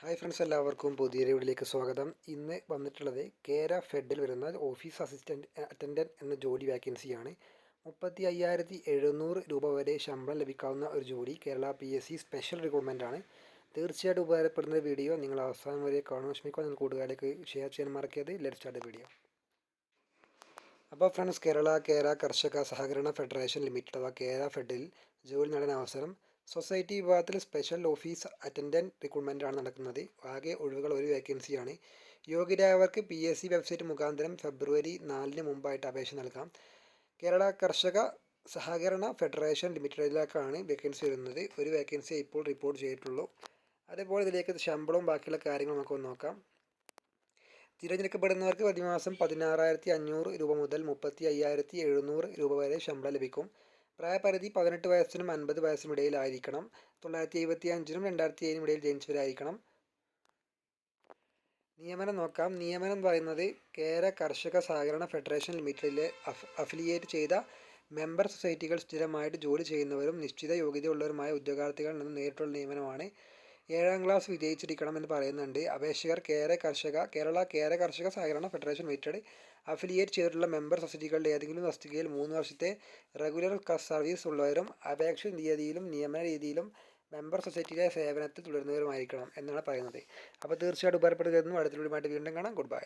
Hi friends, എല്ലാവർക്കും പുതിയൊരു വീഡിയോയിലേക്ക് സ്വാഗതം. ഇന്ന് വന്നിട്ടുള്ളത് കേര ഫെഡിൽ വരുന്ന ഓഫീസ് അറ്റൻഡൻറ്റ് എന്ന ജോലി വാക്കൻസിയാണ്. 35,700 രൂപ വരെ ശമ്പളം ലഭിക്കാവുന്ന ഒരു ജോലി. കേരള PSC സ്പെഷ്യൽ റിക്രൂട്ട്മെൻ്റ് ആണ്. തീർച്ചയായിട്ടും ഉപകാരപ്പെടുന്ന വീഡിയോ നിങ്ങൾ അവസാനം വരെ കാണാൻ ശ്രമിക്കുക. നിങ്ങൾ കൂട്ടുകാരിലേക്ക് ഷെയർ ചെയ്യാൻ മറക്കരുത്. Let's start video. അപ്പോൾ ഫ്രണ്ട്സ്, കേര കർഷക സഹകരണ ഫെഡറേഷൻ ലിമിറ്റഡ് അഥവാ കേര ഫെഡിൽ ജോലി നേടാൻ അവസരം. സൊസൈറ്റി വിഭാഗത്തിൽ സ്പെഷ്യൽ ഓഫീസ് അറ്റൻഡൻറ്റ് റിക്രൂട്ട്മെൻറ്റാണ് നടക്കുന്നത്. ആകെ ഒഴിവുകൾ ഒരു വേക്കൻസിയാണ്. യോഗ്യരായവർക്ക് PSC വെബ്സൈറ്റ് മുഖാന്തരം ഫെബ്രുവരി 4 മുമ്പായിട്ട് അപേക്ഷ നൽകാം. കേരള കർഷക സഹകരണ ഫെഡറേഷൻ ലിമിറ്റഡിലേക്കാണ് വേക്കൻസി വരുന്നത്. ഒരു വേക്കൻസി ഇപ്പോൾ റിപ്പോർട്ട് ചെയ്തിട്ടുള്ളൂ. അതേപോലെ ഇതിലേക്ക് ശമ്പളവും ബാക്കിയുള്ള കാര്യങ്ങളും നമുക്ക് നോക്കാം. തിരഞ്ഞെടുക്കപ്പെടുന്നവർക്ക് പ്രതിമാസം 16,500 രൂപ മുതൽ 35,700 രൂപ വരെ ശമ്പളം ലഭിക്കും. പ്രായപരിധി 18 വയസ്സിനും 50 വയസ്സിനും ഇടയിലായിരിക്കണം. 1975-നും 2007-നും ഇടയിൽ ജനിച്ചവരായിരിക്കണം. നിയമനം നോക്കാം. നിയമനം എന്ന് പറയുന്നത് കേര കർഷക സഹകരണ ഫെഡറേഷൻ ലിമിറ്റഡിലെ അഫിലിയേറ്റ് ചെയ്ത മെമ്പർ സൊസൈറ്റികൾ സ്ഥിരമായിട്ട് ജോലി ചെയ്യുന്നവരും നിശ്ചിത യോഗ്യതയുള്ളവരുമായ ഉദ്യോഗാർത്ഥികളിൽ നിന്ന് നേരിട്ടുള്ള നിയമനമാണ്. 7ാം ക്ലാസ് വിജയിച്ചിരിക്കണമെന്ന് പറയുന്നുണ്ട്. അപേക്ഷകർ കേരള കേര കർഷക സഹകരണ ഫെഡറേഷൻ ലിമിറ്റഡ് അഫിലിയേറ്റ് ചെയ്തിട്ടുള്ള മെമ്പർ സൊസൈറ്റികളുടെ ഏതെങ്കിലും തസ്തികയിൽ 3 വർഷത്തെ റെഗുലർ സർവീസ് ഉള്ളവരും അപേക്ഷ തീയതിയിലും നിയമന രീതിയിലും മെമ്പർ സൊസൈറ്റിയിലെ സേവനത്തിൽ തുടരുന്നവരുമായിരിക്കണം എന്നാണ് പറയുന്നത്. അപ്പോൾ തീർച്ചയായിട്ടും ഉപകാരപ്പെടുന്നു. അടുത്ത വീഡിയോയുമായിട്ട് വീണ്ടും കാണാം. Good bye.